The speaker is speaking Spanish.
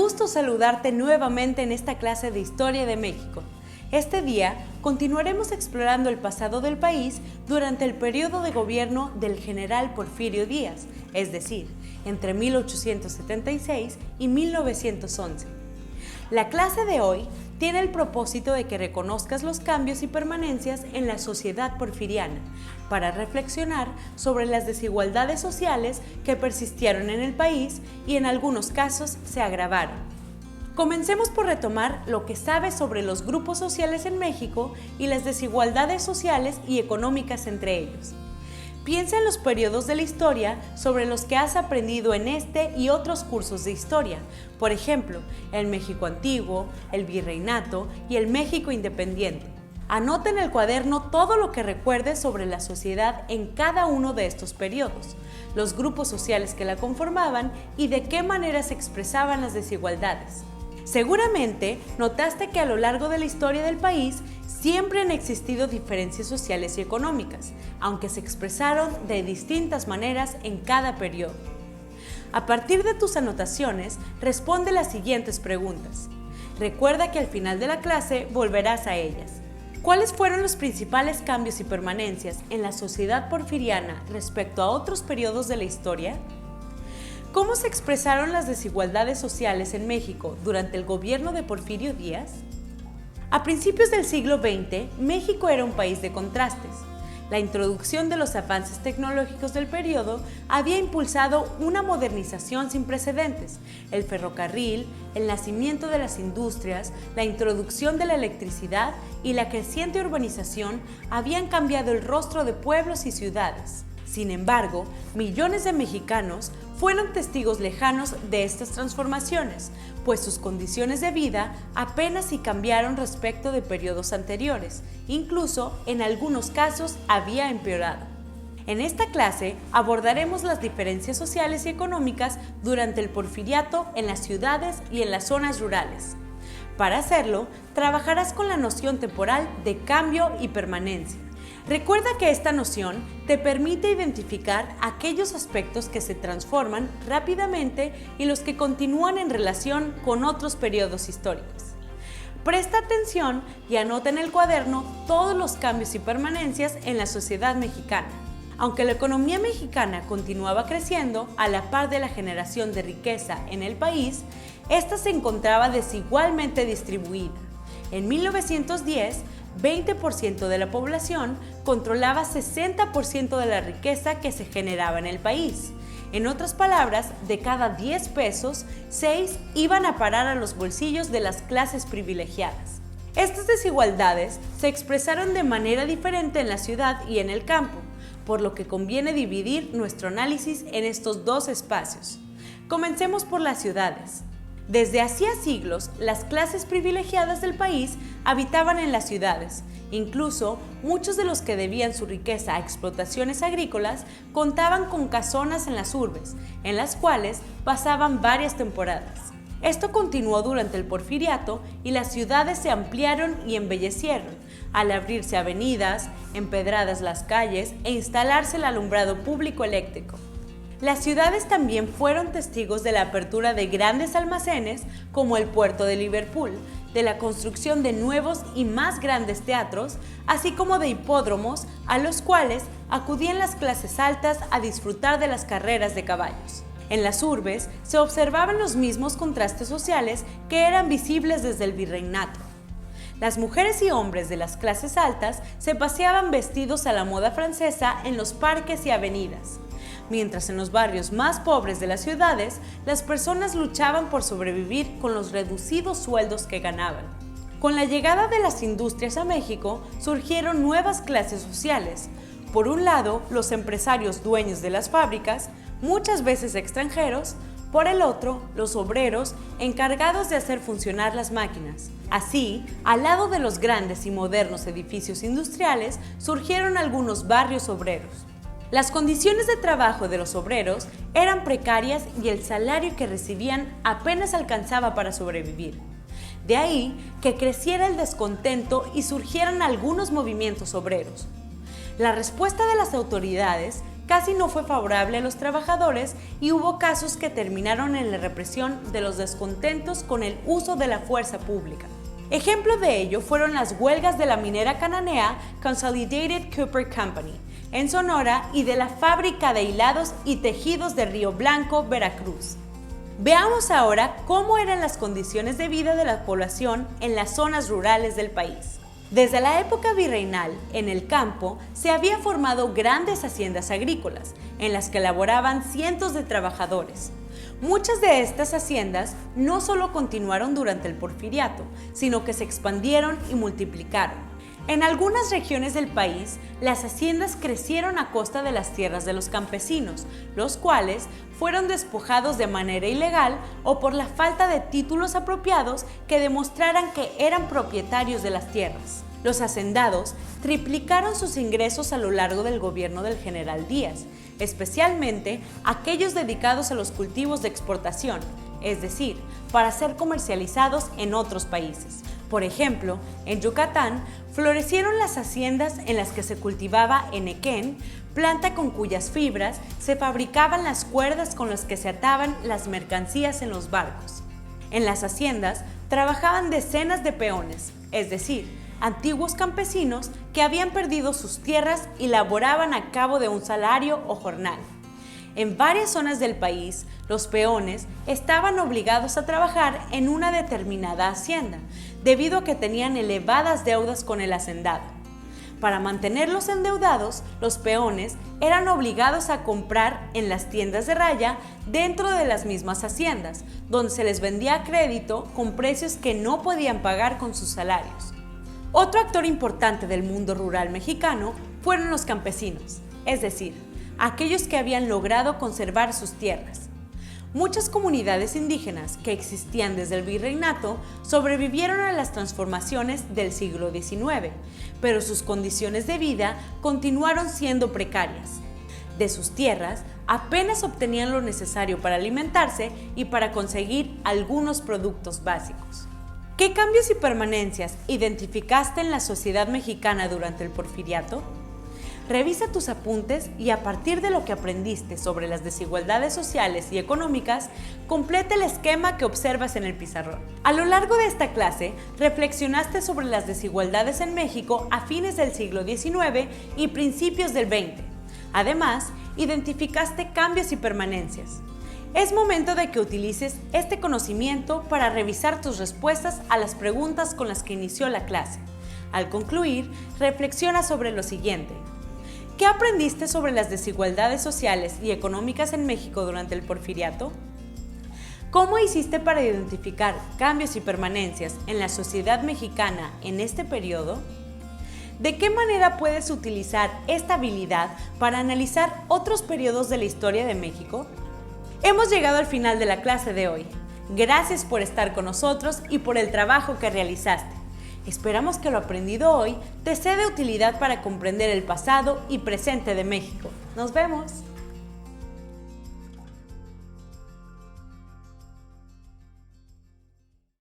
gusto saludarte nuevamente en esta clase de Historia de México. Este día continuaremos explorando el pasado del país durante el periodo de gobierno del general Porfirio Díaz, es decir, entre 1876 y 1911. La clase de hoy tiene el propósito de que reconozcas los cambios y permanencias en la sociedad porfiriana, para reflexionar sobre las desigualdades sociales que persistieron en el país y en algunos casos se agravaron. Comencemos por retomar lo que sabes sobre los grupos sociales en México y las desigualdades sociales y económicas entre ellos. Piensa en los periodos de la historia sobre los que has aprendido en este y otros cursos de historia, por ejemplo, el México antiguo, el virreinato y el México independiente. Anota en el cuaderno todo lo que recuerdes sobre la sociedad en cada uno de estos periodos, los grupos sociales que la conformaban y de qué manera se expresaban las desigualdades. Seguramente notaste que a lo largo de la historia del país siempre han existido diferencias sociales y económicas, aunque se expresaron de distintas maneras en cada periodo. A partir de tus anotaciones, responde las siguientes preguntas. Recuerda que al final de la clase volverás a ellas. ¿Cuáles fueron los principales cambios y permanencias en la sociedad porfiriana respecto a otros periodos de la historia? ¿Cómo se expresaron las desigualdades sociales en México durante el gobierno de Porfirio Díaz? A principios del siglo XX, México era un país de contrastes. La introducción de los avances tecnológicos del periodo había impulsado una modernización sin precedentes. El ferrocarril, el nacimiento de las industrias, la introducción de la electricidad y la creciente urbanización habían cambiado el rostro de pueblos y ciudades. Sin embargo, millones de mexicanos fueron testigos lejanos de estas transformaciones, pues sus condiciones de vida apenas si cambiaron respecto de periodos anteriores, incluso en algunos casos había empeorado. En esta clase abordaremos las diferencias sociales y económicas durante el porfiriato en las ciudades y en las zonas rurales. Para hacerlo, trabajarás con la noción temporal de cambio y permanencia. Recuerda que esta noción te permite identificar aquellos aspectos que se transforman rápidamente y los que continúan en relación con otros periodos históricos. Presta atención y anota en el cuaderno todos los cambios y permanencias en la sociedad mexicana. Aunque la economía mexicana continuaba creciendo a la par de la generación de riqueza en el país, esta se encontraba desigualmente distribuida. En 1910, 20% de la población controlaba 60% de la riqueza que se generaba en el país. En otras palabras, de cada 10 pesos, 6 iban a parar a los bolsillos de las clases privilegiadas. Estas desigualdades se expresaron de manera diferente en la ciudad y en el campo, por lo que conviene dividir nuestro análisis en estos dos espacios. Comencemos por las ciudades. Desde hacía siglos, las clases privilegiadas del país habitaban en las ciudades. Incluso, muchos de los que debían su riqueza a explotaciones agrícolas contaban con casonas en las urbes, en las cuales pasaban varias temporadas. Esto continuó durante el Porfiriato y las ciudades se ampliaron y embellecieron, al abrirse avenidas, empedradas las calles e instalarse el alumbrado público eléctrico. Las ciudades también fueron testigos de la apertura de grandes almacenes como el puerto de Liverpool, de la construcción de nuevos y más grandes teatros, así como de hipódromos a los cuales acudían las clases altas a disfrutar de las carreras de caballos. En las urbes se observaban los mismos contrastes sociales que eran visibles desde el virreinato. Las mujeres y hombres de las clases altas se paseaban vestidos a la moda francesa en los parques y avenidas. Mientras en los barrios más pobres de las ciudades, las personas luchaban por sobrevivir con los reducidos sueldos que ganaban. Con la llegada de las industrias a México, surgieron nuevas clases sociales. Por un lado, los empresarios dueños de las fábricas, muchas veces extranjeros; por el otro, los obreros encargados de hacer funcionar las máquinas. Así, al lado de los grandes y modernos edificios industriales, surgieron algunos barrios obreros. Las condiciones de trabajo de los obreros eran precarias y el salario que recibían apenas alcanzaba para sobrevivir. De ahí que creciera el descontento y surgieran algunos movimientos obreros. La respuesta de las autoridades casi no fue favorable a los trabajadores y hubo casos que terminaron en la represión de los descontentos con el uso de la fuerza pública. Ejemplo de ello fueron las huelgas de la minera cananea Consolidated Copper Company en Sonora y de la fábrica de hilados y tejidos de Río Blanco, Veracruz. Veamos ahora cómo eran las condiciones de vida de la población en las zonas rurales del país. Desde la época virreinal, en el campo, se habían formado grandes haciendas agrícolas, en las que laboraban cientos de trabajadores. Muchas de estas haciendas no solo continuaron durante el Porfiriato, sino que se expandieron y multiplicaron. En algunas regiones del país, las haciendas crecieron a costa de las tierras de los campesinos, los cuales fueron despojados de manera ilegal o por la falta de títulos apropiados que demostraran que eran propietarios de las tierras. Los hacendados triplicaron sus ingresos a lo largo del gobierno del general Díaz, especialmente aquellos dedicados a los cultivos de exportación, es decir, para ser comercializados en otros países. Por ejemplo, en Yucatán florecieron las haciendas en las que se cultivaba henequén, planta con cuyas fibras se fabricaban las cuerdas con las que se ataban las mercancías en los barcos. En las haciendas trabajaban decenas de peones, es decir, antiguos campesinos que habían perdido sus tierras y laboraban a cabo de un salario o jornal. En varias zonas del país, los peones estaban obligados a trabajar en una determinada hacienda, debido a que tenían elevadas deudas con el hacendado. Para mantenerlos endeudados, los peones eran obligados a comprar en las tiendas de raya dentro de las mismas haciendas, donde se les vendía a crédito con precios que no podían pagar con sus salarios. Otro actor importante del mundo rural mexicano fueron los campesinos, es decir, aquellos que habían logrado conservar sus tierras. Muchas comunidades indígenas que existían desde el virreinato sobrevivieron a las transformaciones del siglo XIX, pero sus condiciones de vida continuaron siendo precarias. De sus tierras apenas obtenían lo necesario para alimentarse y para conseguir algunos productos básicos. ¿Qué cambios y permanencias identificaste en la sociedad mexicana durante el Porfiriato? Revisa tus apuntes y a partir de lo que aprendiste sobre las desigualdades sociales y económicas, completa el esquema que observas en el pizarrón. A lo largo de esta clase, reflexionaste sobre las desigualdades en México a fines del siglo XIX y principios del XX. Además, identificaste cambios y permanencias. Es momento de que utilices este conocimiento para revisar tus respuestas a las preguntas con las que inició la clase. Al concluir, reflexiona sobre lo siguiente. ¿Qué aprendiste sobre las desigualdades sociales y económicas en México durante el Porfiriato? ¿Cómo hiciste para identificar cambios y permanencias en la sociedad mexicana en este periodo? ¿De qué manera puedes utilizar esta habilidad para analizar otros periodos de la historia de México? Hemos llegado al final de la clase de hoy. Gracias por estar con nosotros y por el trabajo que realizaste. Esperamos que lo aprendido hoy te sea de utilidad para comprender el pasado y presente de México. ¡Nos vemos!